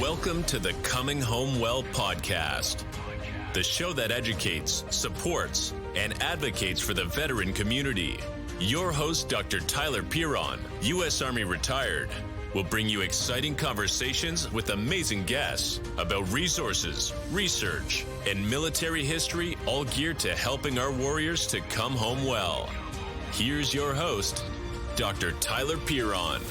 Welcome to the Coming Home Well podcast, the show that educates, supports, and advocates for the veteran community. Your host, Dr. Tyler Piron, U.S. Army retired, will bring you exciting conversations with amazing guests about resources, research, and military history, all geared to helping our warriors to come home well. Here's your host, Dr. Tyler Piron.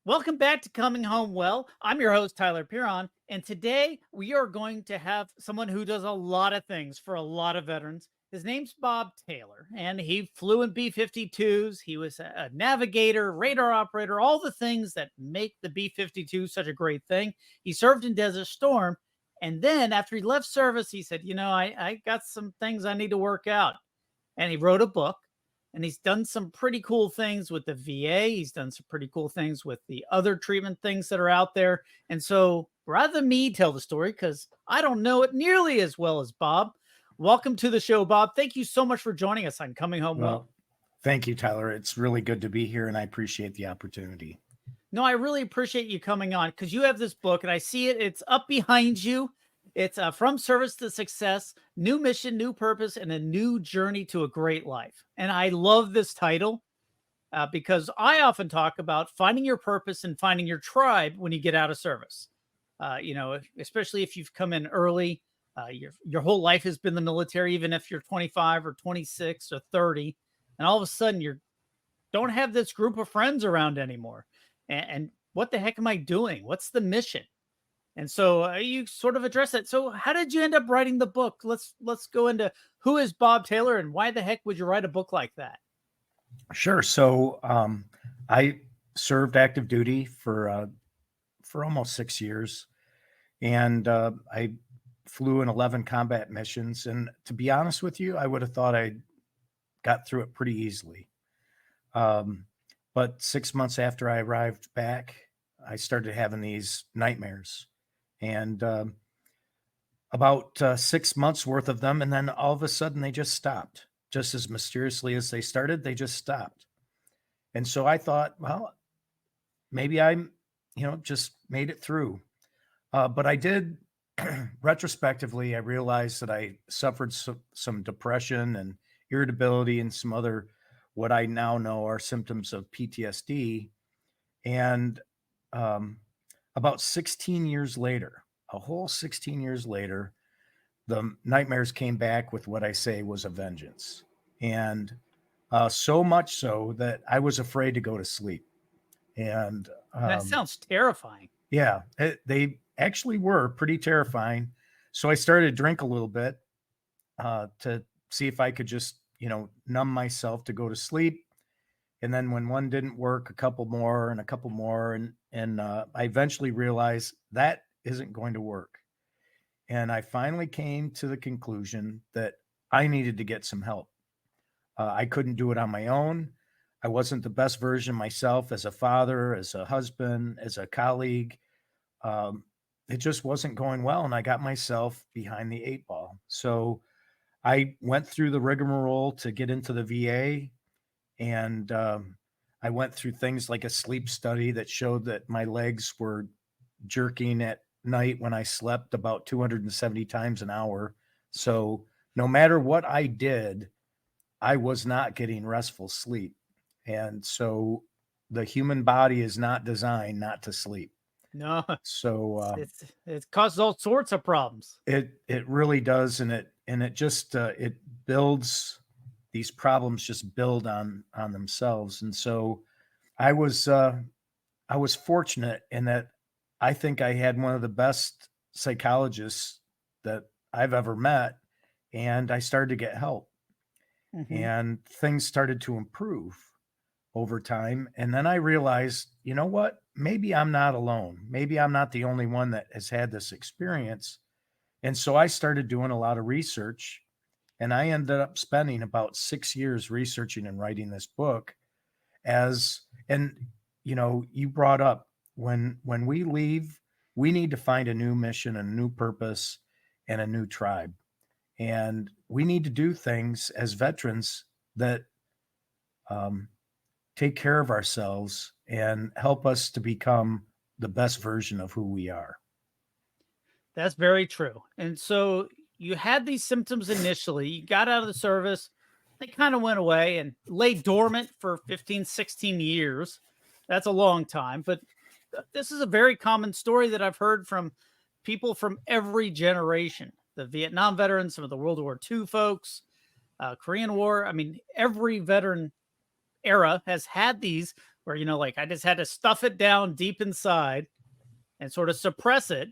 Welcome back to Coming Home Well. I'm your host, Tyler Piron, and today we are going to have someone who does a lot of things for a lot of veterans. His name's Bob Taylor, and he flew in B-52s. He was a navigator, radar operator, all the things that make the B-52 such a great thing. He served in Desert Storm, and then after he left service, he said, I got some things I need to work out. And he wrote a book. And he's done some pretty cool things with the VA. He's done some pretty cool things with the other treatment things that are out there. And so rather than me tell the story, because I don't know it nearly as well as Bob, welcome to the show, Bob. Thank you so much for joining us on Coming Home Well. Thank you, Tyler. It's really good to be here, and I appreciate the opportunity. No, I really appreciate you coming on because you have this book, and I see it. It's up behind you. It's From Service to Success, New Mission, New Purpose, and a New Journey to a Great Life. And I love this title because I often talk about finding your purpose and finding your tribe when you get out of service. Especially if you've come in early, your whole life has been the military, even if you're 25 or 26 or 30, and all of a sudden you don't have this group of friends around anymore. And what the heck am I doing? What's the mission? And so you sort of address that. So how did you end up writing the book? Let's go into who is Bob Taylor and why the heck would you write a book like that? Sure. So I served active duty for almost 6 years, and I flew in 11 combat missions. And to be honest with you, I would have thought I got through it pretty easily. But 6 months after I arrived back, I started having these nightmares. And about 6 months worth of them. And then all of a sudden they just stopped, just as mysteriously as they started, they just stopped. And so I thought, well, maybe I'm, just made it through. But I did retrospectively, I realized that I suffered some depression and irritability and some other, what I now know are symptoms of PTSD. And about 16 years later, a whole 16 years later, the nightmares came back with what I say was a vengeance. And so much so that I was afraid to go to sleep. And that sounds terrifying. Yeah, they actually were pretty terrifying. So I started to drink a little bit to see if I could just, numb myself to go to sleep. And then when one didn't work, a couple more and a couple more. And I eventually realized that isn't going to work. And I finally came to the conclusion that I needed to get some help. I couldn't do it on my own. I wasn't the best version of myself as a father, as a husband, as a colleague. It just wasn't going well. And I got myself behind the 8 ball. So I went through the rigmarole to get into the VA. And I went through things like a sleep study that showed that my legs were jerking at night when I slept about 270 times an hour. So no matter what I did, I was not getting restful sleep. And so the human body is not designed not to sleep. No. So it causes all sorts of problems. It really does. And it just it builds. These problems just build on themselves. And so I was fortunate in that I think I had one of the best psychologists that I've ever met, and I started to get help. Mm-hmm. And things started to improve over time. And then I realized, you know what? Maybe I'm not alone. Maybe I'm not the only one that has had this experience. And so I started doing a lot of research. And I ended up spending about 6 years researching and writing this book you brought up when we leave, we need to find a new mission, a new purpose, and a new tribe. And we need to do things as veterans that take care of ourselves and help us to become the best version of who we are. That's very true. And so you had these symptoms initially, you got out of the service, they kind of went away and lay dormant for 15, 16 years. That's a long time, but this is a very common story that I've heard from people from every generation. The Vietnam veterans, some of the World War II folks, Korean War. I mean, every veteran era has had these where, like I just had to stuff it down deep inside and sort of suppress it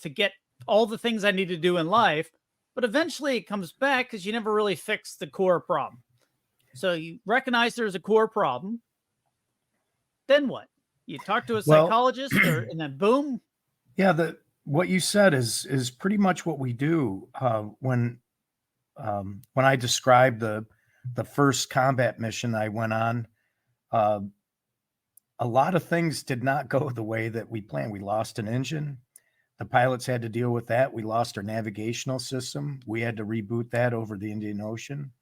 to get all the things I need to do in life. But eventually it comes back because you never really fixed the core problem. So you recognize there's a core problem. Then what? You talk to a psychologist and then boom. Yeah. What you said is pretty much what we do. When I described the first combat mission I went on, a lot of things did not go the way that we planned. We lost an engine. The pilots had to deal with that. We lost our navigational system. We had to reboot that over the Indian Ocean.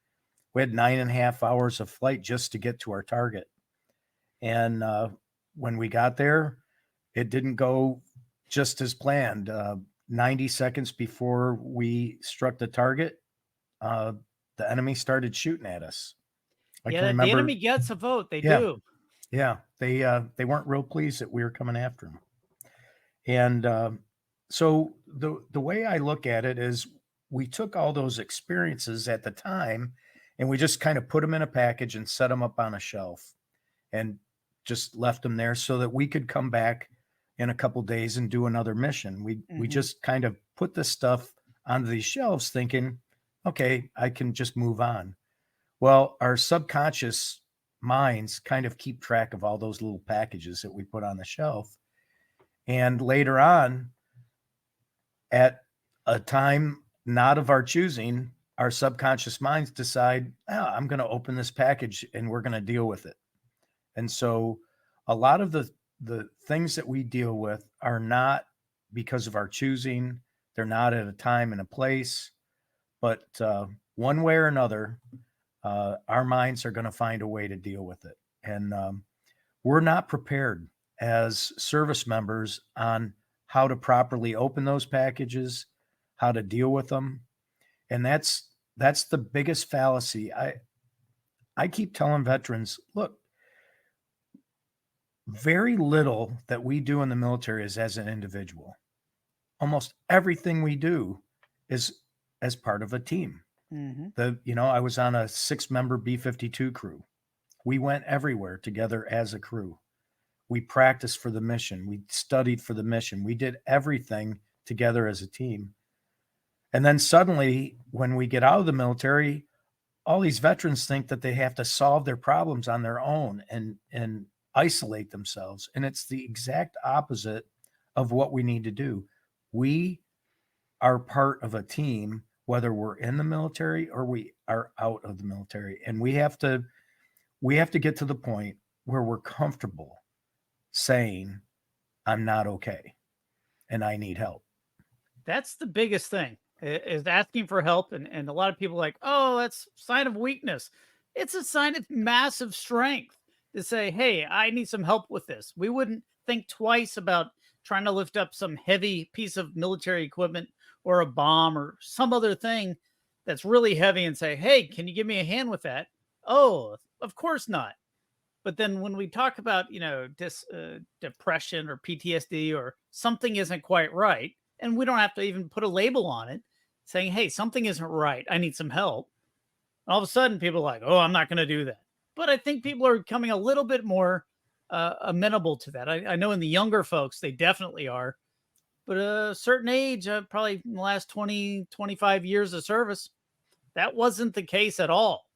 We had 9.5 hours of flight just to get to our target. And when we got there, it didn't go just as planned. 90 seconds before we struck the target, the enemy started shooting at us. The enemy gets a vote. They do. Yeah, they weren't real pleased that we were coming after them. And so the way I look at it is we took all those experiences at the time and we just kind of put them in a package and set them up on a shelf and just left them there so that we could come back in a couple days and do another mission. We just kind of put this stuff onto these shelves thinking, okay, I can just move on. Well, our subconscious minds kind of keep track of all those little packages that we put on the shelf. And later on, at a time not of our choosing, our subconscious minds decide, I'm going to open this package and we're going to deal with it. And so a lot of the things that we deal with are not because of our choosing. They're not at a time and a place, but one way or another, our minds are going to find a way to deal with it. And we're not prepared as service members on how to properly open those packages, how to deal with them. And that's the biggest fallacy. I keep telling veterans, look, very little that we do in the military is as an individual. Almost everything we do is as part of a team. I was on a 6-member B-52 crew. We went everywhere together as a crew. We practiced for the mission. We studied for the mission. We did everything together as a team. And then suddenly, when we get out of the military, all these veterans think that they have to solve their problems on their own and isolate themselves. And it's the exact opposite of what we need to do. We are part of a team, whether we're in the military or we are out of the military. And we have to get to the point where we're comfortable saying, I'm not okay and I need help. That's the biggest thing, is asking for help. And a lot of people are like, oh, that's a sign of weakness. It's a sign of massive strength to say, hey, I need some help with this. We wouldn't think twice about trying to lift up some heavy piece of military equipment or a bomb or some other thing that's really heavy and say, hey, can you give me a hand with that? Oh, of course not. But then when we talk about, depression or PTSD or something isn't quite right, and we don't have to even put a label on it saying, hey, something isn't right, I need some help. All of a sudden people are like, oh, I'm not going to do that. But I think people are becoming a little bit more amenable to that. I know in the younger folks, they definitely are. But a certain age, probably in the last 20, 25 years of service, that wasn't the case at all.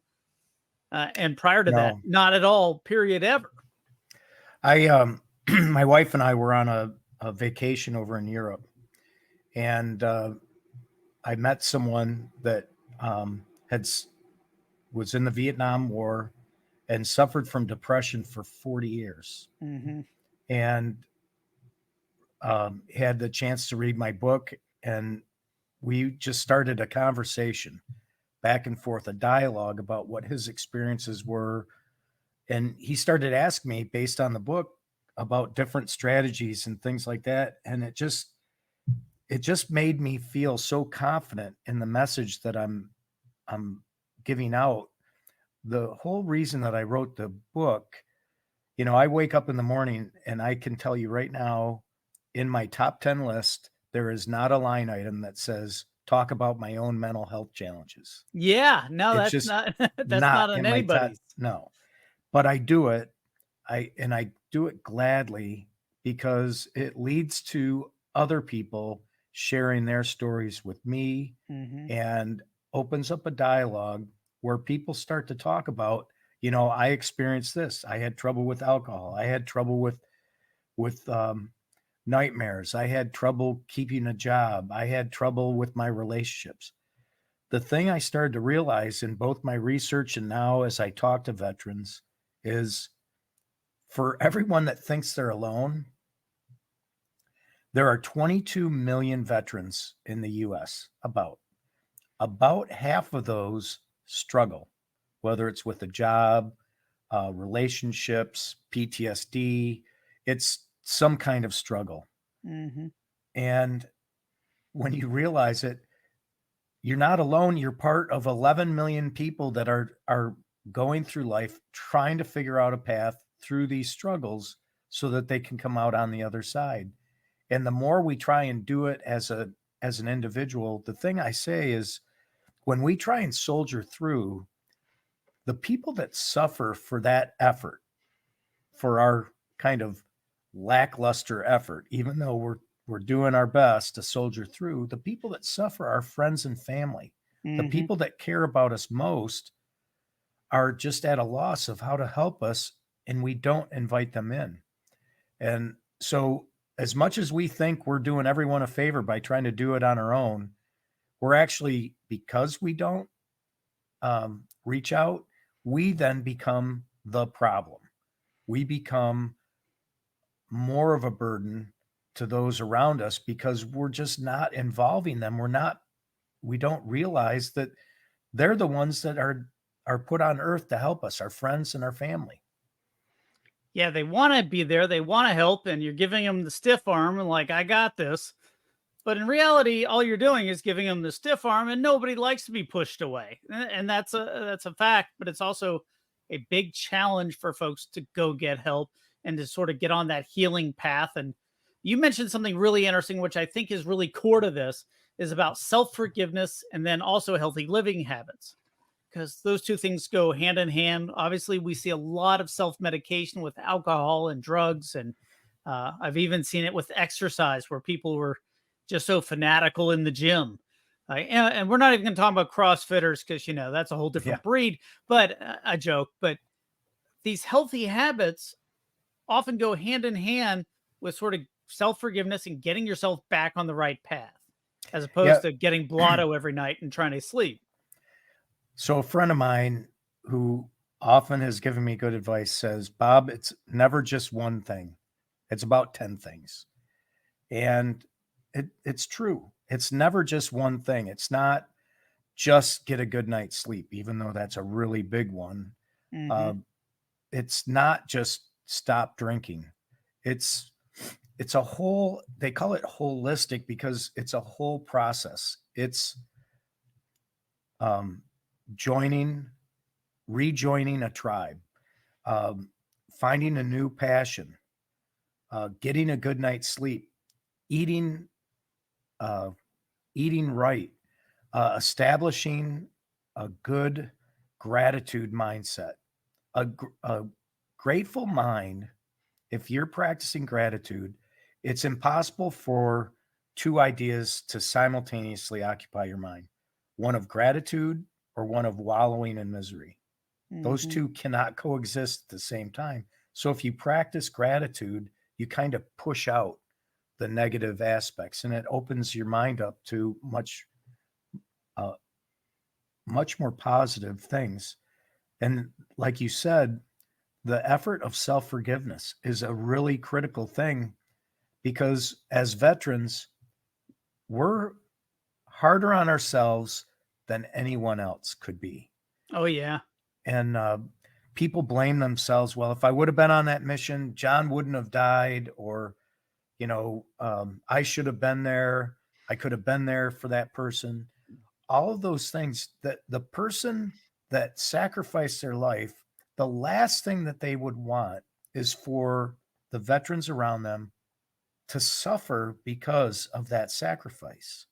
And prior to that, not at all, period, ever. My wife and I were on a vacation over in Europe. And I met someone that was in the Vietnam War and suffered from depression for 40 years. And had the chance to read my book, and we just started a conversation back and forth a dialogue about what his experiences were. And he started asking me based on the book about different strategies and things like that. And it just made me feel so confident in the message that I'm giving out. The whole reason that I wrote the book, I wake up in the morning and I can tell you right now, in my top 10 list, there is not a line item that says talk about my own mental health challenges. Yeah, no, It's that's just not that's not not on in my top. anybody's. No, but I do it. I do it gladly because it leads to other people sharing their stories with me Mhm. and opens up a dialogue where people start to talk about, I experienced this. I had trouble with alcohol. I had trouble with nightmares. I had trouble keeping a job. I had trouble with my relationships. The thing I started to realize in both my research and now as I talk to veterans is for everyone that thinks they're alone, there are 22 million veterans in the US. About half of those struggle, whether it's with a job, relationships, PTSD, it's some kind of struggle. Mhm. And when you realize it, you're not alone. You're part of 11 million people that are going through life trying to figure out a path through these struggles so that they can come out on the other side. And the more we try and do it as an individual, the thing I say is when we try and soldier through, the people that suffer for that effort, for our kind of lackluster effort, even though we're doing our best to soldier through, the people that suffer are friends and family. The Mhm. people that care about us most are just at a loss of how to help us, and we don't invite them in. And so, as much as we think we're doing everyone a favor by trying to do it on our own, we're actually, because we don't reach out, we then become the problem. We become more of a burden to those around us because we're just not involving them. We don't realize that they're the ones that are put on earth to help us, our friends and our family. Yeah, they wanna be there, they wanna help, and you're giving them the stiff arm and like, "I got this." But in reality, all you're doing is giving them the stiff arm, and nobody likes to be pushed away. And that's a fact, but it's also a big challenge for folks to go get help and to sort of get on that healing path. And you mentioned something really interesting, which I think is really core to this, is about self-forgiveness and then also healthy living habits. Because those two things go hand in hand. Obviously, we see a lot of self-medication with alcohol and drugs, and I've even seen it with exercise where people were just so fanatical in the gym. And we're not even going to talk about CrossFitters because, that's a whole Yeah. different breed, but a joke. But these healthy habits often go hand in hand with sort of self forgiveness and getting yourself back on the right path, as Yeah. opposed to getting blotto every night and trying to sleep. So a friend of mine who often has given me good advice says, Bob, it's never just one thing. It's about 10 things. And it's true. It's never just one thing. It's not just get a good night's sleep, even though that's a really big one. Hmm. Uh, it's not just stop drinking. It's it's a whole, they call it holistic because it's a whole process. It's um, joining, rejoining a tribe, um, finding a new passion, getting a good night's sleep, eating, uh, eating right, establishing a good gratitude mindset. A grateful mind, if you're practicing gratitude, it's impossible for two ideas to simultaneously occupy your mind, one of gratitude or one of wallowing in misery. Those Hmm. two cannot coexist at the same time. So if you practice gratitude, you kind of push out the negative aspects and it opens your mind up to uh, much more positive things. And like you said, the effort of self forgiveness is a really critical thing because as veterans, we're harder on ourselves than anyone else could be. Oh, yeah. And people blame themselves. Well, if I would have been on that mission, John wouldn't have died, or, I should have been there. I could have been there for that person. All of those things, that the person that sacrificed their life, the last thing that they would want is for the veterans around them to suffer because of that sacrifice.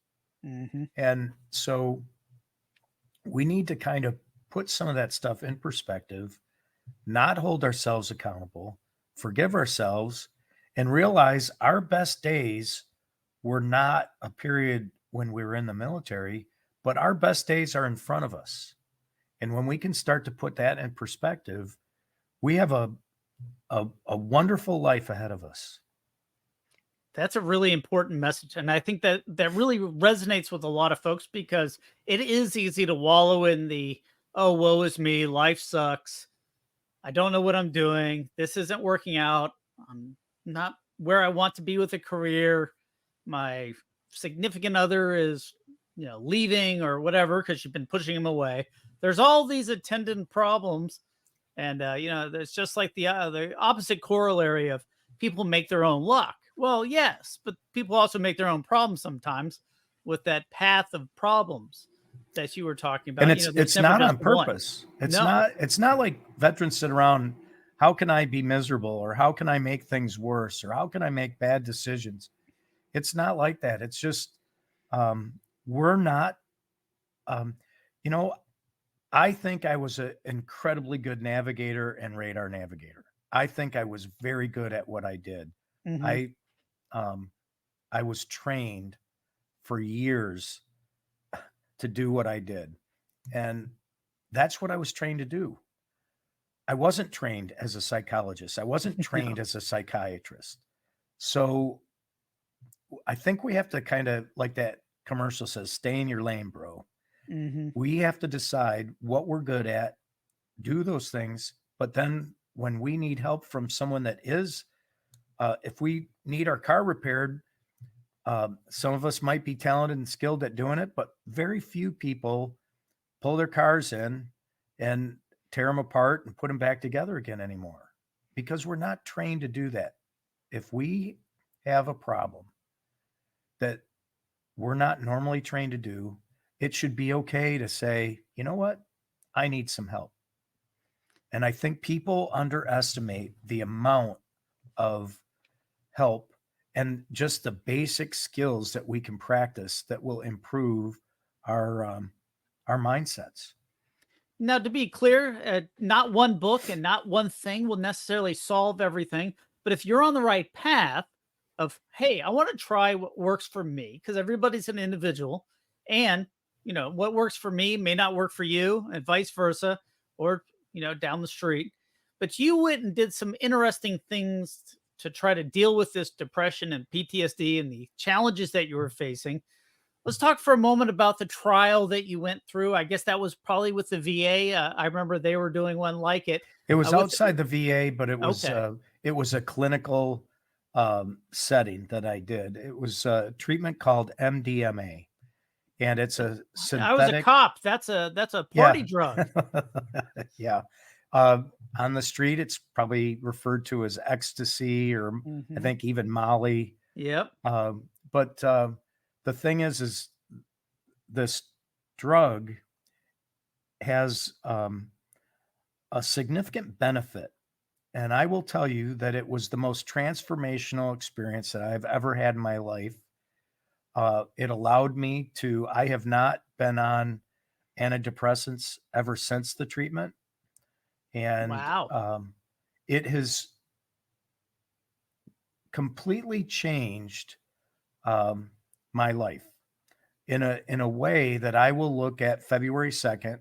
Mm-hmm. And so we need to kind of put some of that stuff in perspective, not hold ourselves accountable, forgive ourselves, and realize our best days were not a period when we were in the military, but our best days are in front of us. And when we can start to put that in perspective, we have a wonderful life ahead of us. That's a really important message. And I think that really resonates with a lot of folks, because it is easy to wallow in the, oh, woe is me, life sucks, I don't know what I'm doing, this isn't working out, I'm not where I want to be with a career, my significant other is, leaving or whatever, because you've been pushing him away. There's all these attendant problems. And, there's just like the opposite corollary of people make their own luck. Well, yes, but people also make their own problems sometimes with that path of problems that you were talking about. And it's not on purpose. It's not like veterans sit around, how can I be miserable, or how can I make things worse, or how can I make bad decisions? It's not like that. It's just, we're not, I think I was an incredibly good navigator and radar navigator. I think I was very good at what I did. Mm-hmm. I was trained for years to do what I did. And that's what I was trained to do. I wasn't trained as a psychologist. I wasn't trained as a psychiatrist. So I think we have to kind of, like that commercial says, stay in your lane, bro. Mm-hmm. We have to decide what we're good at, do those things. But then when we need help from someone that is, if we need our car repaired, some of us might be talented and skilled at doing it, but very few people pull their cars in and tear them apart and put them back together again anymore, because we're not trained to do that. If we have a problem that we're not normally trained to do, it should be okay to say, you know what, I need some help. And I think people underestimate the amount of help and just the basic skills that we can practice that will improve our mindsets. Now, to be clear, not one book and not one thing will necessarily solve everything. But if you're on the right path of, hey, I want to try what works for me, because everybody's an individual, and what works for me may not work for you, and vice versa, or down the street. But you went and did some interesting things to try to deal with this depression and PTSD and the challenges that you were facing. Let's talk for a moment about the trial that you went through. I guess that was probably with the VA. I remember they were doing one like it. It was outside the VA, but it was a clinical setting that I did. It was a treatment called MDMA, and it's a synthetic. I was a cop. That's a party drug. Yeah. On the street, it's probably referred to as ecstasy, or I think even Molly. Yep. But the thing is this drug has a significant benefit. And I will tell you that it was the most transformational experience that I've ever had in my life. It allowed me to, I have not been on antidepressants ever since the treatment. And wow. It has completely changed my life in a way that I will look at February 2nd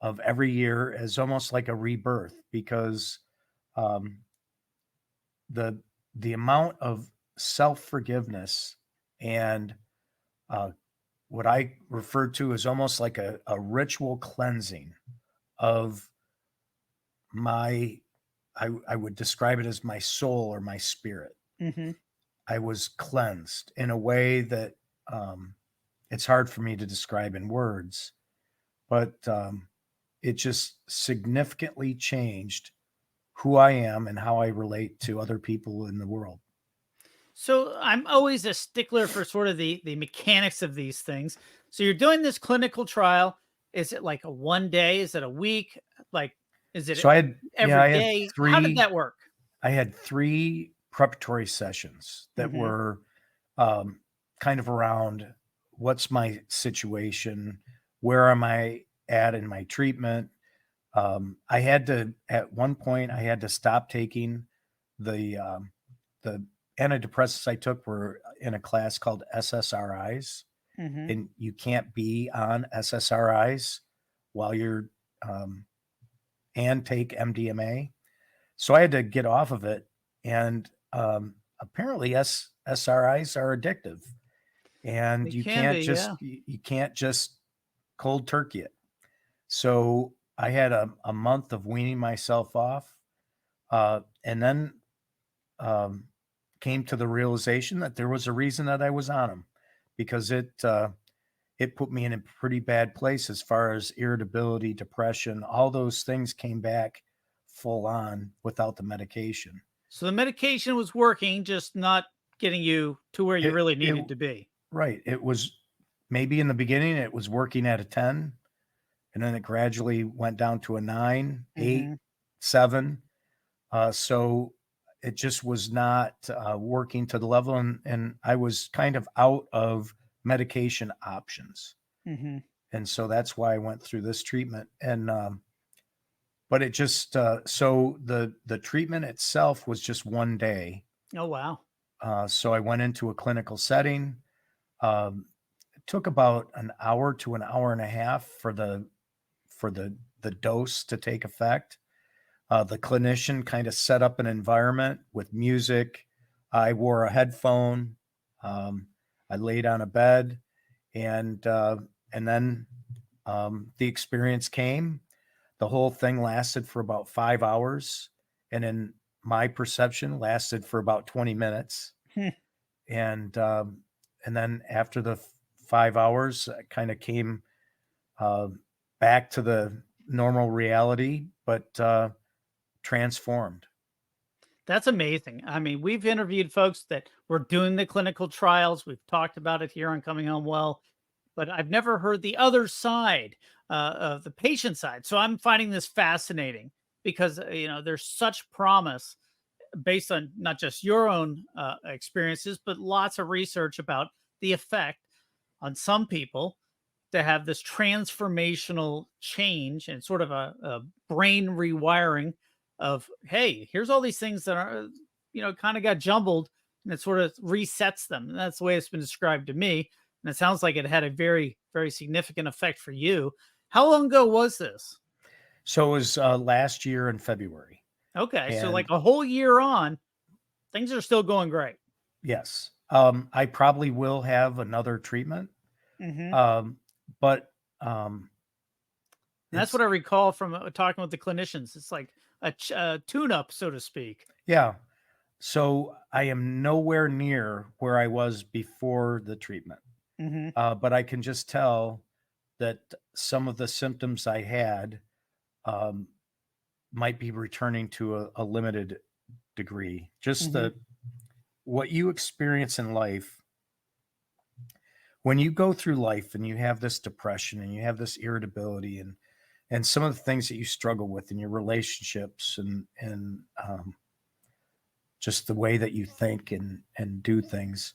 of every year as almost like a rebirth, because the amount of self-forgiveness and what I refer to as almost like a ritual cleansing of I would describe it as my soul or my spirit. Mm-hmm. I was cleansed in a way that it's hard for me to describe in words, but it just significantly changed who I am and how I relate to other people in the world. So I'm always a stickler for sort of the mechanics of these things. So you're doing this clinical trial. Is it like a one day? Is it a week? Like, is it So every I had day? How did that work? I had three preparatory sessions that Hmm. were um, kind of around what's my situation, where am I at in my treatment. I had to, at one point, I had to stop taking the antidepressants I took were in a class called SSRIs, Hmm. and you can't be on SSRIs while you're um, and take MDMA. So I had to get off of it, and apparently SRIs are addictive, and It can be, yeah. you can't just cold turkey it. So I had a month of weaning myself off, and then um, came to the realization that there was a reason that I was on them, because it put me in a pretty bad place as far as irritability, depression, all those things came back full on without the medication. So the medication was working, just not getting you to where you It really it needed to be. Right. It was maybe in the beginning it was working at a 10, and then it gradually went down to a 9, Hmm. 8, 7. So it just was not working to the level, and I was kind of out of medication options. Hmm. And so that's why I went through this treatment. And but it just so the treatment itself was just one day. Oh, wow. So I went into a clinical setting. It took about an hour to an hour and a half for the dose to take effect. The clinician kind of set up an environment with music. I wore a headphone. Um, I laid on a bed, and then the experience came. The whole thing lasted for about 5 hours, and in my perception, lasted for about 20 minutes. And and then after the 5 hours, I kind of came uh, back to the normal reality, but transformed. That's amazing. I mean, we've interviewed folks that were doing the clinical trials. We've talked about it here on Coming Home Well, but I've never heard the other side of the patient side. So I'm finding this fascinating because, there's such promise based on not just your own experiences, but lots of research about the effect on some people to have this transformational change and sort of a brain rewiring of, hey, here's all these things that are, kind of got jumbled, and it sort of resets them. And that's the way it's been described to me. And it sounds like it had a very, very significant effect for you. How long ago was this? So it was last year in February. Okay. So, like And a whole year on, things are still going great. yes, I probably will have another treatment. Hmm. Um, but And that's it's, what I recall from talking with the clinicians. It's like a tune up, so to speak. yeah. So I am nowhere near where I was before the treatment. Hmm. But I can just tell that some of the symptoms I had um, might be returning to a limited degree. Just Hmm. the what you experience in life when you go through life and you have this depression and you have this irritability and some of the things that you struggle with in your relationships and just the way that you think and do things.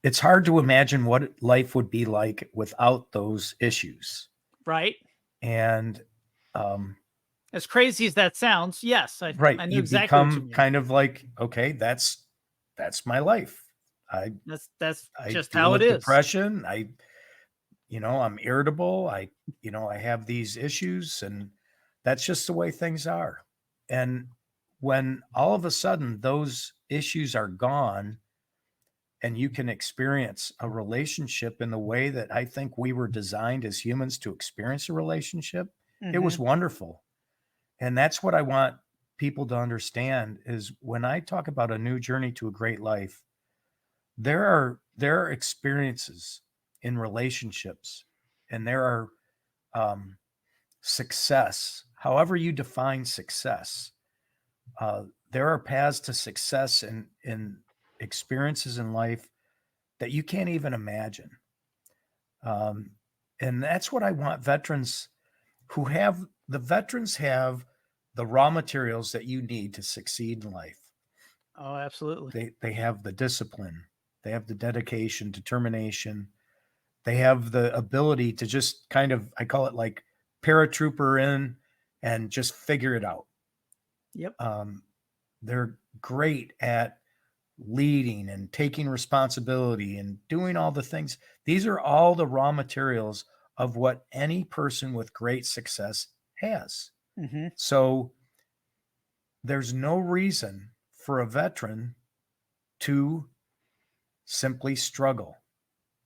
It's hard to imagine what life would be like without those issues. Right. And um, As crazy as that sounds, yes, right, I know you exactly what you become mean. kind of like, okay, that's my life. I That's I just deal how it with is. depression. I'm irritable. I have these issues, and that's just the way things are. And when all of a sudden those issues are gone and you can experience a relationship in the way that I think we were designed as humans to experience a relationship, it was Hmm. wonderful. And that's what I want people to understand is when I talk about a new journey to a great life, there are experiences in relationships, and there are success, however you define success. There are paths to success in experiences in life that you can't even imagine. And that's what I want veterans veterans have the raw materials that you need to succeed in life. Oh, absolutely. They have the discipline, they have the dedication, determination, they have the ability to just kind of, I call it like paratrooper in and just figure it out. Yep. They're great at leading and taking responsibility and doing all the things. These are all the raw materials of what any person with great success has. Mm-hmm. So there's no reason for a veteran to simply struggle.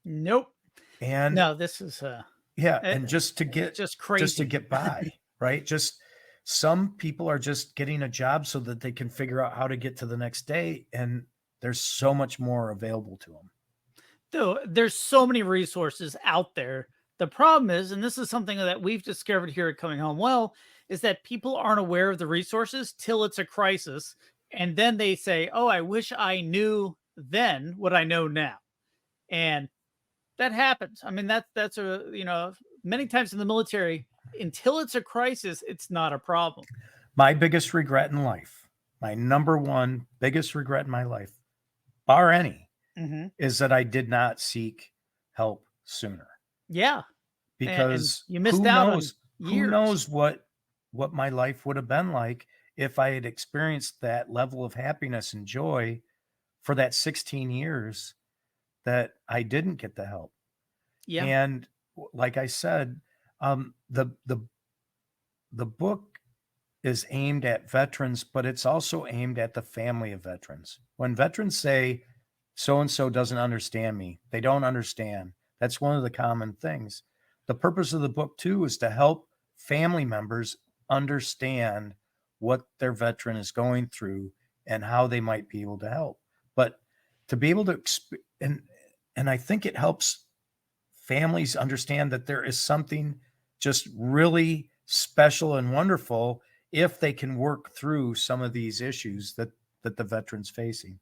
Nope. And no, this is and just to get by, right? Just some people are just getting a job so that they can figure out how to get to the next day, and there's so much more available to them. Though there's so many resources out there. The problem is, and this is something that we've discovered here at Coming Home Well, is that people aren't aware of the resources till it's a crisis. And then they say, oh, I wish I knew then what I know now. And that happens. I mean, that's many times in the military, until it's a crisis, it's not a problem. My biggest regret in life, my number one biggest regret in my life, bar any, is that I did not seek help sooner. Yeah. Because and you missed out on years. Who knows what my life would have been like if I had experienced that level of happiness and joy for that 16 years that I didn't get the help. Yeah. And like I said, the book is aimed at veterans, but it's also aimed at the family of veterans. When veterans say, so-and-so doesn't understand me, they don't understand. That's one of the common things. The purpose of the book, too, is to help family members understand what their veteran is going through and how they might be able to help. But to be able to, and I think it helps families understand that there is something just really special and wonderful if they can work through some of these issues that the veteran's facing.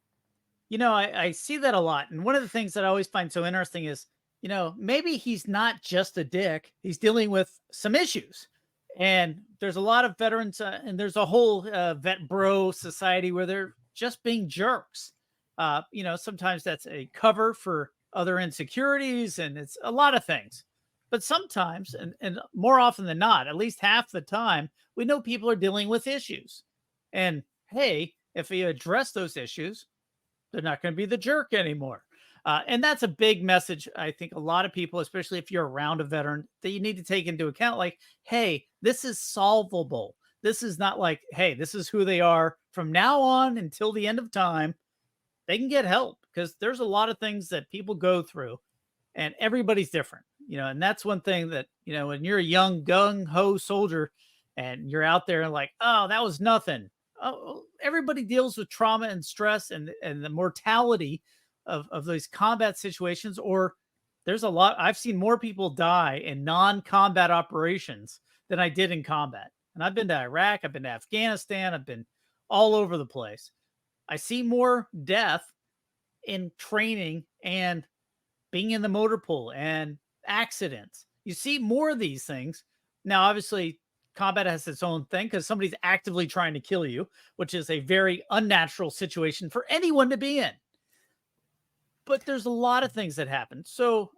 I see that a lot. And one of the things that I always find so interesting is, maybe he's not just a dick. He's dealing with some issues. And there's a lot of veterans and there's a whole vet bro society where they're just being jerks. Sometimes that's a cover for other insecurities and it's a lot of things. But sometimes, and more often than not, at least half the time, we know people are dealing with issues. And hey, if we address those issues, they're not going to be the jerk anymore. And that's a big message. I think a lot of people, especially if you're around a veteran, that you need to take into account, like, hey, this is solvable. This is not like, hey, this is who they are from now on until the end of time. They can get help because there's a lot of things that people go through and everybody's different, and that's one thing that, when you're a young gung-ho soldier and you're out there and like, oh, that was nothing. Oh, everybody deals with trauma and stress and the mortality of those combat situations, or there's a lot. I've seen more people die in non-combat operations than I did in combat. And I've been to Iraq, I've been to Afghanistan, I've been all over the place. I see more death in training and being in the motor pool and accidents. You see more of these things. Now, obviously, combat has its own thing because somebody's actively trying to kill you, which is a very unnatural situation for anyone to be in. But there's a lot of things that happen. So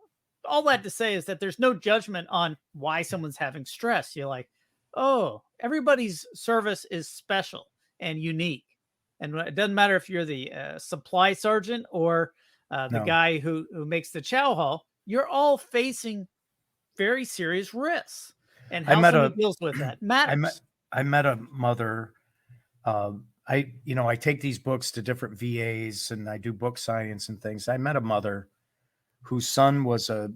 all that to say is that there's no judgment on why someone's having stress. You're like, oh, everybody's service is special and unique. And it doesn't matter if you're the supply sergeant or the guy who makes the chow hall, you're all facing very serious risks. And how someone deals with that matters. I met a mother. I take these books to different VAs and I do book signings and things. I met a mother whose son was a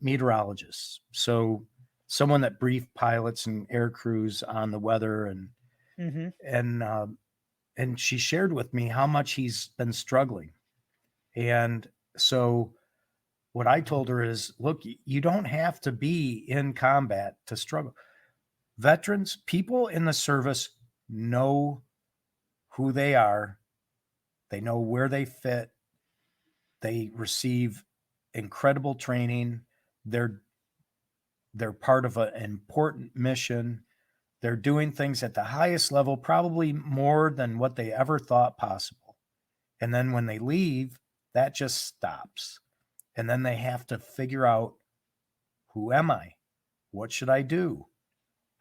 meteorologist. So someone that briefed pilots and air crews on the weather and she shared with me how much he's been struggling. And so what I told her is, look, you don't have to be in combat to struggle. Veterans, people in the service know who they are. They know where they fit. They receive incredible training. They're part of an important mission. They're doing things at the highest level, probably more than what they ever thought possible. And then when they leave, that just stops. And then they have to figure out, who am I? What should I do?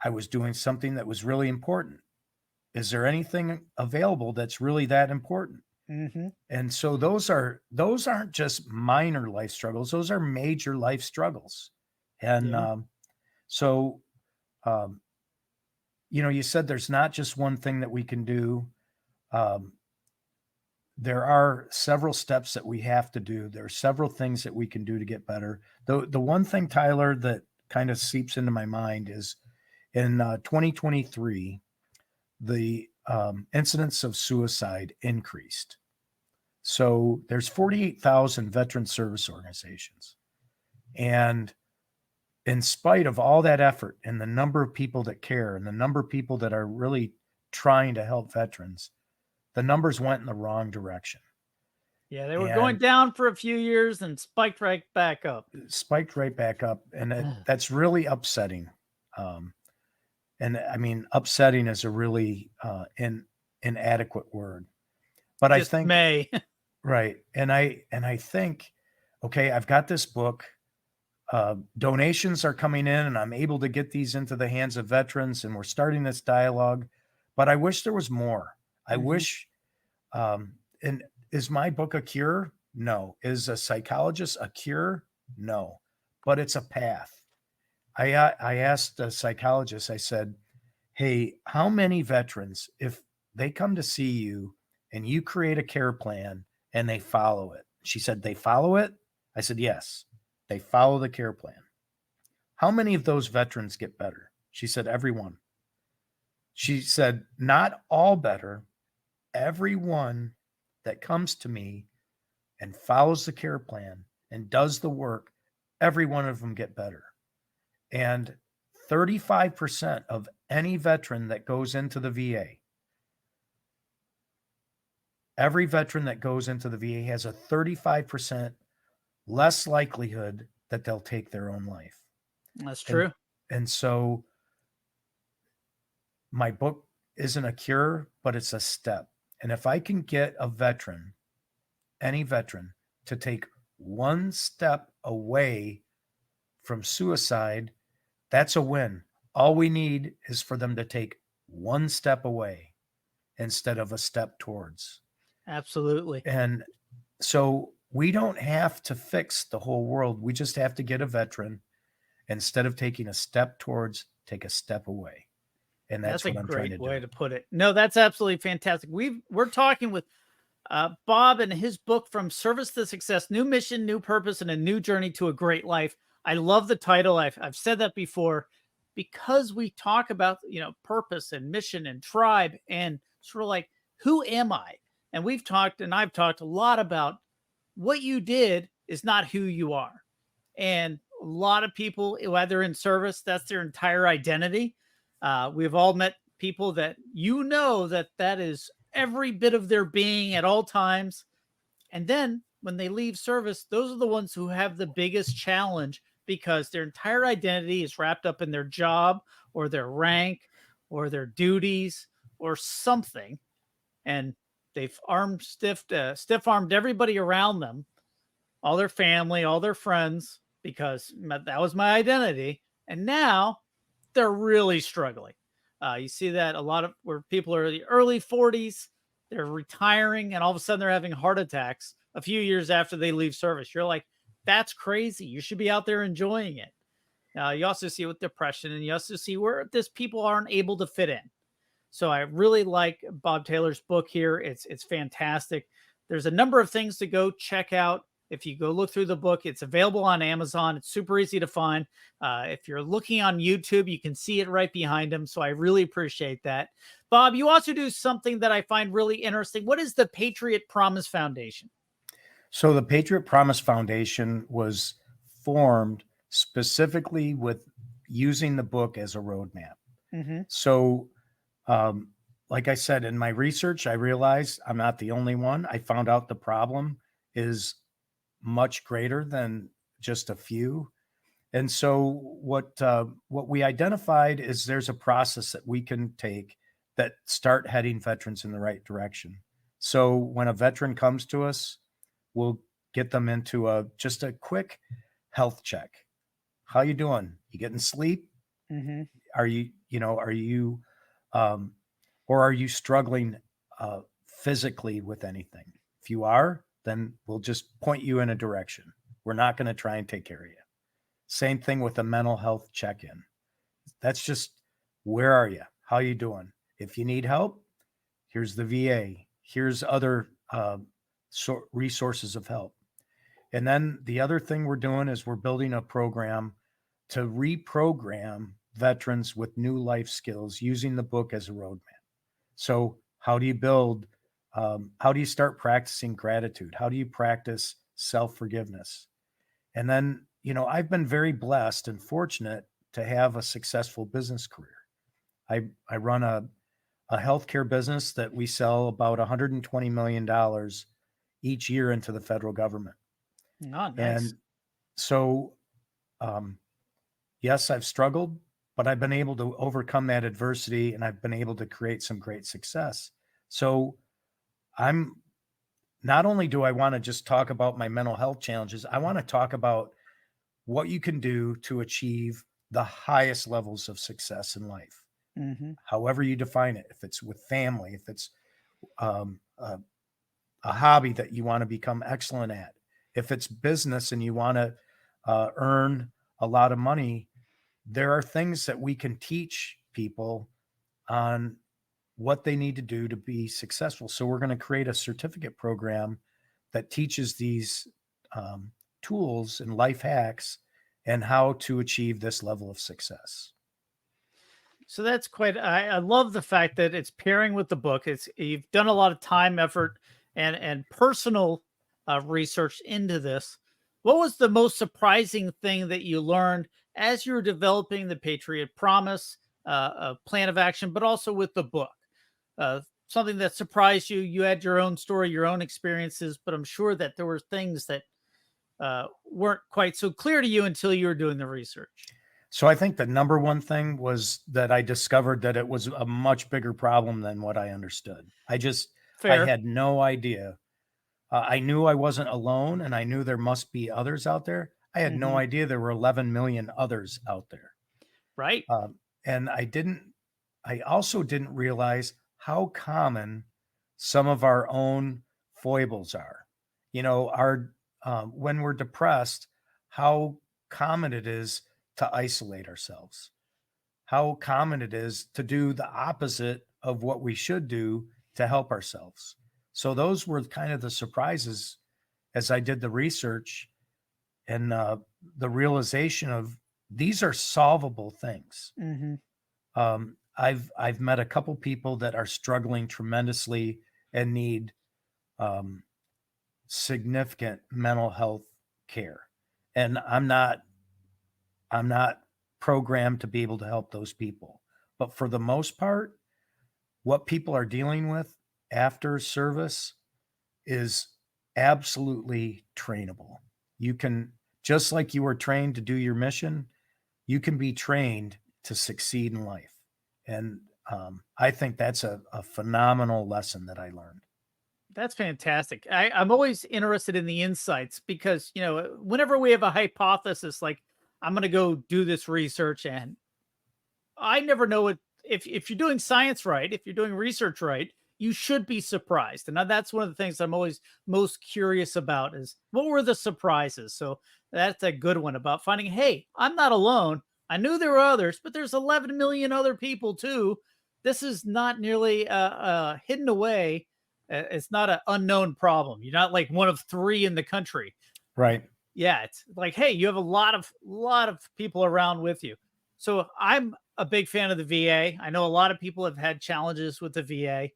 I was doing something that was really important. Is there anything available that's really that important? Mm-hmm. And so those aren't just minor life struggles. Those are major life struggles. And Yeah. You said there's not just one thing that we can do. There are several steps that we have to do. There are several things that we can do to get better. The one thing, Tyler, that kind of seeps into my mind is in 2023, the incidence of suicide increased. So there's 48,000 veteran service organizations. And in spite of all that effort and the number of people that care and the number of people that are really trying to help veterans, the numbers went in the wrong direction. Yeah, they were going down for a few years and spiked right back up. And that's really upsetting. And I mean, upsetting is a really inadequate word. But I think right. And I think, okay, I've got this book. Donations are coming in and I'm able to get these into the hands of veterans, and we're starting this dialogue, but I wish there was more. I wish, and is my book a cure? No. Is a psychologist a cure? No, but it's a path. I asked a psychologist, I said, hey, how many veterans, if they come to see you and you create a care plan and they follow it? She said, they follow it? I said, yes, they follow the care plan. How many of those veterans get better? She said, everyone. She said, not all better. Everyone that comes to me and follows the care plan and does the work, every one of them get better. And 35% of any veteran that goes into the VA, every veteran that goes into the VA has a 35% less likelihood that they'll take their own life. That's true. And so my book isn't a cure, but it's a step. And if I can get a veteran, any veteran, to take one step away from suicide, that's a win. All we need is for them to take one step away instead of a step towards. Absolutely. And so we don't have to fix the whole world. We just have to get a veteran, instead of taking a step towards, take a step away. And that's what I'm trying to do. That's a great way to put it. No, that's absolutely fantastic. We're talking with Bob and his book, From Service to Success: New Mission, New Purpose, and a New Journey to a Great Life. I love the title. I've said that before, because we talk about, purpose and mission and tribe and sort of like, who am I? And I've talked a lot about what you did is not who you are. And a lot of people, whether in service, that's their entire identity. We've all met people that that is every bit of their being at all times. And then when they leave service, those are the ones who have the biggest challenge, because their entire identity is wrapped up in their job or their rank or their duties or something. And they've stiff-armed everybody around them, all their family, all their friends, because that was my identity. And now they're really struggling. You see that a lot of where people are in the early 40s, they're retiring, and all of a sudden they're having heart attacks a few years after they leave service. You're like, that's crazy. You should be out there enjoying it. You also see it with depression, and you also see where people aren't able to fit in. So I really like Bob Taylor's book here. It's fantastic. There's a number of things to go check out. If you go look through the book, it's available on Amazon. It's super easy to find. If you're looking on YouTube, you can see it right behind him. So I really appreciate that. Bob, you also do something that I find really interesting. What is the Patriot Promise Foundation? So the Patriot Promise Foundation was formed specifically with using the book as a roadmap. Mm-hmm. So, like I said, in my research, I realized I'm not the only one. I found out the problem is much greater than just a few. And so what we identified is there's a process that we can take that start heading veterans in the right direction. So when a veteran comes to us, we'll get them into just a quick health check. How you doing? You getting sleep? Mm-hmm. Are you um, or are you struggling physically with anything? If you are, then we'll just point you in a direction. We're not going to try and take care of you. Same thing with a mental health check-in. That's just, where are you? How you doing? If you need help, here's the VA. Here's other resources of help. And then the other thing we're doing is we're building a program to reprogram veterans with new life skills using the book as a roadmap. So how do you build, how do you start practicing gratitude? How do you practice self-forgiveness? And then, I've been very blessed and fortunate to have a successful business career. I run a healthcare business that we sell about $120 million each year into the federal government. Oh, nice. And so, yes, I've struggled, but I've been able to overcome that adversity and I've been able to create some great success. So I'm not only do I want to just talk about my mental health challenges, I want to talk about what you can do to achieve the highest levels of success in life, Mm-hmm. however you define it. If it's with family, if it's a hobby that you want to become excellent at, if it's business and you want to earn a lot of money, there are things that we can teach people on what they need to do to be successful. So we're going to create a certificate program that teaches these tools and life hacks and how to achieve this level of success. So that's quite, I love the fact that it's pairing with the book. You've done a lot of time, effort, and personal research into this. What was the most surprising thing that you learned as you were developing the Patriot Promise plan of action, but also with the book? Something that surprised you. You had your own story, your own experiences, but I'm sure that there were things that weren't quite so clear to you until you were doing the research. So I think the number one thing was that I discovered that it was a much bigger problem than what I understood. I Fair. had no idea. I knew I wasn't alone and I knew there must be others out there. I had no Mhm. idea there were 11 million others out there. Right. And I also didn't realize how common some of our own foibles are. When we're depressed, how common it is to isolate ourselves, how common it is to do the opposite of what we should do to help ourselves. So those were kind of the surprises as I did the research and the realization of these are solvable things. Mhm. I've met a couple people that are struggling tremendously and need significant mental health care, and I'm not programmed to be able to help those people. But for the most part, what people are dealing with after service is absolutely trainable. You can, just like you were trained to do your mission, you can be trained to succeed in life. And I think that's a phenomenal lesson that I learned. That's fantastic. I'm always interested in the insights because, whenever we have a hypothesis, like I'm going to go do this research, and I never know what, if you're doing science right, if you're doing research right, you should be surprised. And that's one of the things I'm always most curious about is what were the surprises? So that's a good one about finding, hey, I'm not alone. I knew there were others, but there's 11 million other people too. This is not nearly hidden away. It's not an unknown problem. You're not like one of three in the country. Right. Yeah, it's like, hey, you have a lot of people around with you. So I'm a big fan of the VA. I know a lot of people have had challenges with the VA,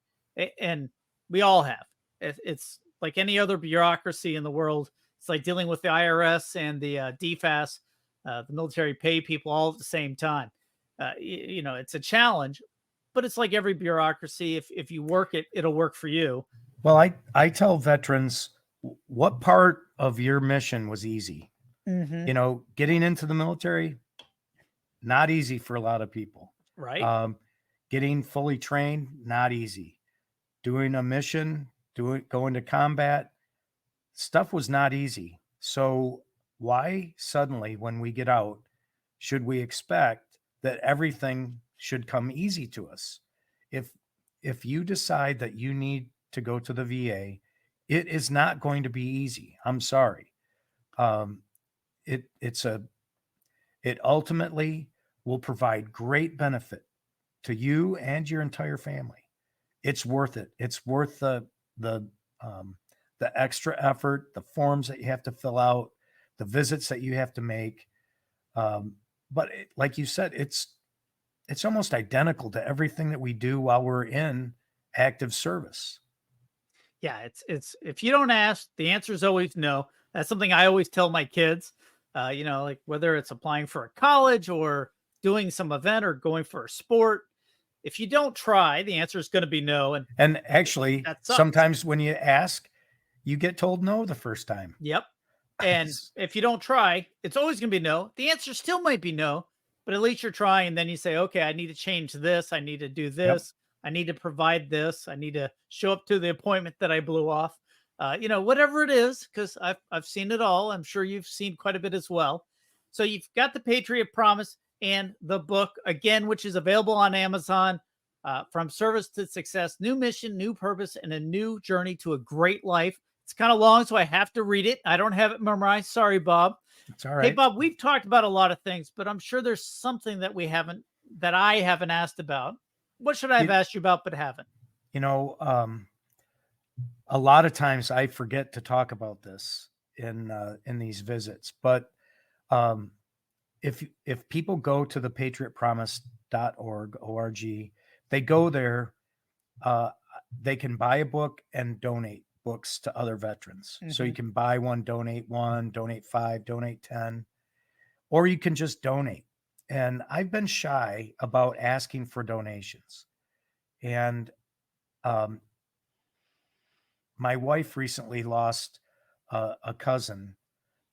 and we all have. It's like any other bureaucracy in the world. It's like dealing with the IRS and the DFAS, the military pay people, all at the same time. It's a challenge, but it's like every bureaucracy. If you work it, it'll work for you. Well, I tell veterans, what part of your mission was easy? Mm-hmm. Getting into the military, not easy for a lot of people. Right. Getting fully trained, not easy. Doing a mission, going to combat, stuff was not easy. So why suddenly, when we get out, should we expect that everything should come easy to us? If you decide that you need to go to the VA, it is not going to be easy. I'm sorry. It ultimately will provide great benefit to you and your entire family. It's worth it. It's worth the extra effort, the forms that you have to fill out, the visits that you have to make. But like you said, it's almost identical to everything that we do while we're in active service. Yeah, it's if you don't ask, the answer is always no. That's something I always tell my kids. Like whether it's applying for a college or doing some event or going for a sport, if you don't try, the answer is going to be no. And actually, that sucks. sometimes when you ask, you get told no the first time. Yep. And if you don't try, it's always going to be no. The answer still might be no, but at least you're trying. And then you say, okay, I need to change this. I need to do this. I need to provide this. I need to show up to the appointment that I blew off. Whatever it is, because I've seen it all. I'm sure you've seen quite a bit as well. So you've got the Patriot Promise and the book again, which is available on Amazon. From Service to Success, New Mission, New Purpose, and a New Journey to a Great Life. It's kind of long, so I have to read it. I don't have it memorized. Sorry, Bob. It's all right. Hey, Bob, we've talked about a lot of things, but I'm sure there's something that I haven't asked about. What should I have asked you about but haven't? A lot of times I forget to talk about this in these visits, but if people go to the patriotpromise.org, they go there, they can buy a book and donate books to other veterans. Mm-hmm. So you can buy one, donate 5, donate 10, or you can just donate. And I've been shy about asking for donations. And my wife recently lost a cousin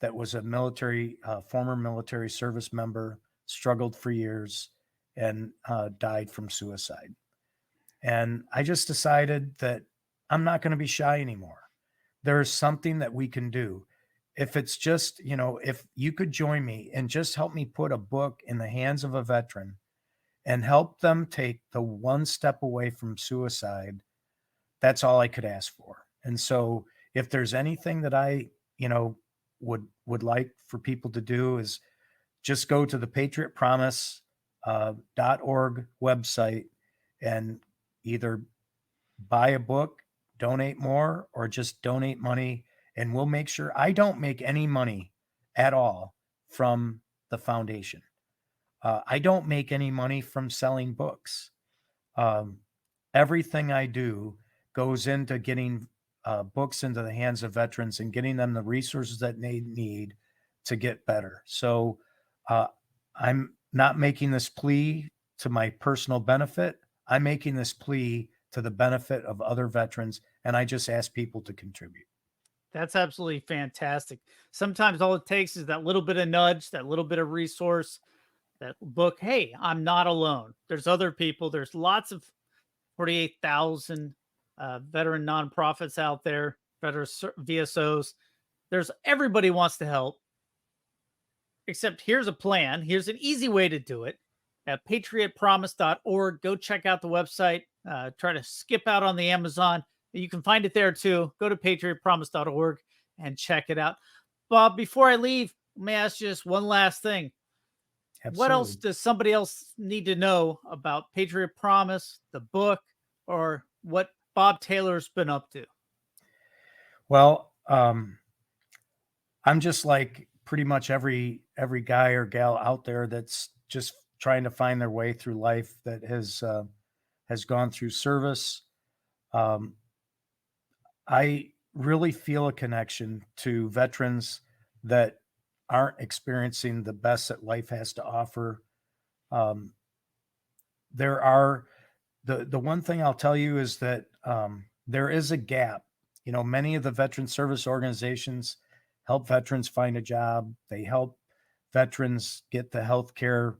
that was a former military service member, struggled for years, and died from suicide. And I just decided that I'm not going to be shy anymore. There's something that we can do. If it's just, if you could join me and just help me put a book in the hands of a veteran and help them take the one step away from suicide, that's all I could ask for. And so if there's anything that I, would like for people to do is just go to the patriotpromise.org website and either buy a book, donate more, or just donate money. And we'll make sure I don't make any money at all from the foundation. I don't make any money from selling books. Everything I do goes into getting books into the hands of veterans and getting them the resources that they need to get better. So I'm not making this plea to my personal benefit. I'm making this plea to the benefit of other veterans, and I just ask people to contribute. That's absolutely fantastic. Sometimes all it takes is that little bit of nudge, that little bit of resource, that book. Hey, I'm not alone. There's other people. There's lots of 48,000 veteran nonprofits out there, veteran VSOs. Everybody wants to help. Except here's a plan. Here's an easy way to do it. At patriotpromise.org. Go check out the website. Try to skip out on the Amazon. You can find it there too. Go to patriotpromise.org and check it out. Bob, before I leave, let me ask you just one last thing. Absolutely. What else does somebody else need to know about Patriot Promise, the book, or what Bob Taylor's been up to? Well, I'm just like pretty much every guy or gal out there that's just trying to find their way through life, that has gone through service. I really feel a connection to veterans that aren't experiencing the best that life has to offer. Um, there are the one thing I'll tell you is that there is a gap. Many of the veteran service organizations help veterans find a job. They help veterans get the health care,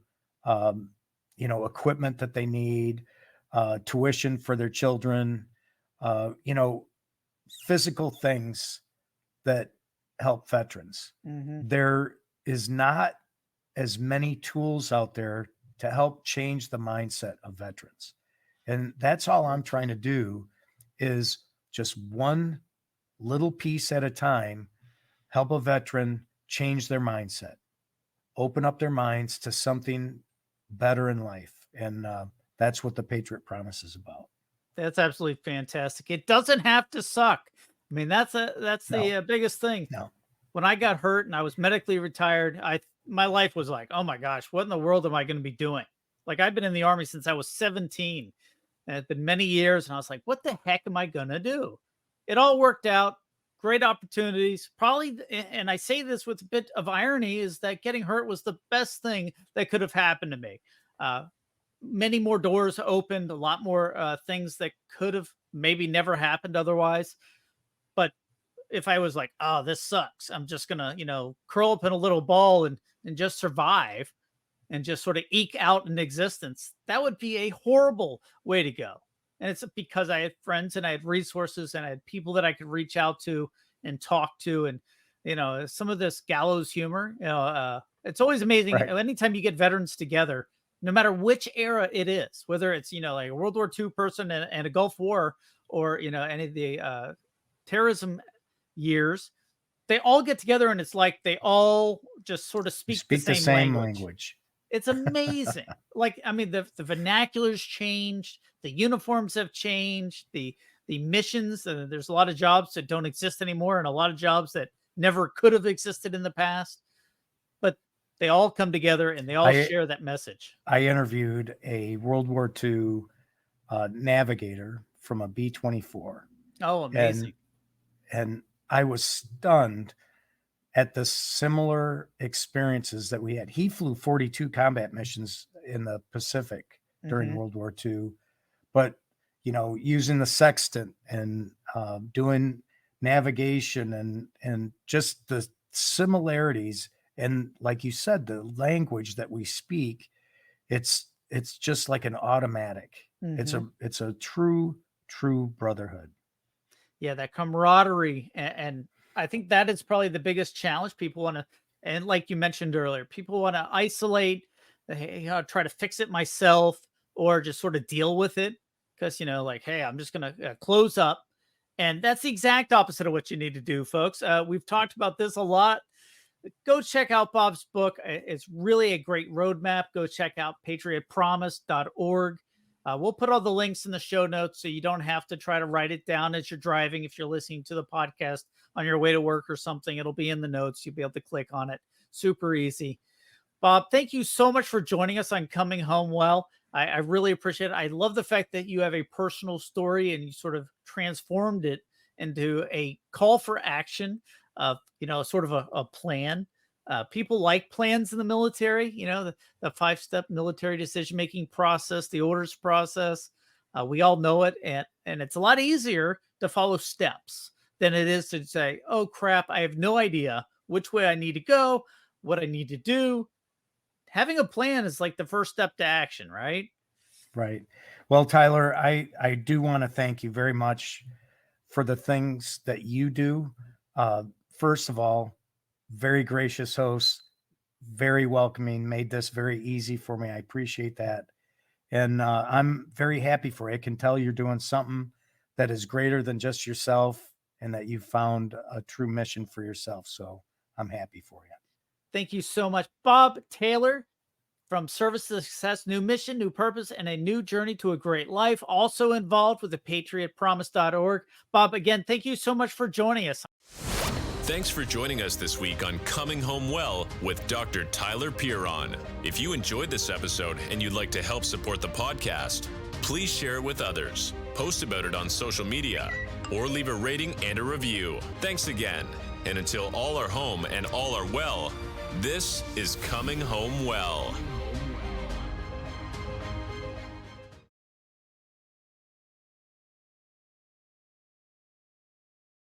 equipment that they need, tuition for their children, physical things that help veterans. Mm-hmm. There is not as many tools out there to help change the mindset of veterans. And that's all I'm trying to do is just one little piece at a time, help a veteran change their mindset, open up their minds to something better in life. And that's what the Patriot Promise is about. That's absolutely fantastic. It doesn't have to suck. I mean, that's the biggest thing. No. When I got hurt and I was medically retired, my life was like, oh my gosh, what in the world am I going to be doing? Like, I've been in the Army since I was 17. And it's been many years. And I was like, what the heck am I going to do? It all worked out. Great opportunities. Probably, and I say this with a bit of irony, is that getting hurt was the best thing that could have happened to me. Many more doors opened, a lot more things that could have maybe never happened otherwise. But if I was like, oh, this sucks, I'm just going to, curl up in a little ball and just survive and just sort of eke out an existence, that would be a horrible way to go. And it's because I had friends and I had resources and I had people that I could reach out to and talk to. And, some of this gallows humor, it's always amazing. Right. Anytime you get veterans together, no matter which era it is, whether it's, like a World War II person and a Gulf War or, any of the terrorism years, they all get together and it's like they all just sort of speak the same language. It's amazing. Like, I mean, the vernaculars changed, the uniforms have changed, the missions. There's a lot of jobs that don't exist anymore and a lot of jobs that never could have existed in the past. But they all come together and they all share that message. I interviewed a World War II navigator from a B-24. Oh, amazing. And I was stunned at the similar experiences that we had. He flew 42 combat missions in the Pacific during World War II, but, using the sextant and doing navigation and just the similarities. And like you said, the language that we speak, it's just like an automatic. It's a true brotherhood. Yeah, that camaraderie. And I think that is probably the biggest challenge. People want to, and like you mentioned earlier, people want to isolate, try to fix it myself or just sort of deal with it. Because, like, hey, I'm just going to close up. And that's the exact opposite of what you need to do, folks. We've talked about this a lot. Go check out Bob's book. It's really a great roadmap. Go check out patriotpromise.org. We'll put all the links in the show notes so you don't have to try to write it down as you're driving. If you're listening to the podcast on your way to work or something, it'll be in the notes. You'll be able to click on it. Super easy. Bob, thank you so much for joining us on Coming Home Well. I really appreciate it. I love the fact that you have a personal story and you sort of transformed it into a call for action of, sort of a plan. People like plans in the military, the 5-step military decision-making process, the orders process. We all know it. And it's a lot easier to follow steps than it is to say, oh, crap, I have no idea which way I need to go, what I need to do. Having a plan is like the first step to action, right? Right. Well, Tyler, I do want to thank you very much for the things that you do. First of all, very gracious host, very welcoming, made this very easy for me. I appreciate that. And I'm very happy for you. I can tell you're doing something that is greater than just yourself and that you found a true mission for yourself. So I'm happy for you. Thank you so much. Bob Taylor from Service to Success, new mission, new purpose, and a new journey to a great life. Also involved with the patriotpromise.org. Bob, again, thank you so much for joining us. Thanks for joining us this week on Coming Home Well with Dr. Tyler Piron. If you enjoyed this episode and you'd like to help support the podcast, please share it with others, post about it on social media, or leave a rating and a review. Thanks again. And until all are home and all are well, this is Coming Home Well.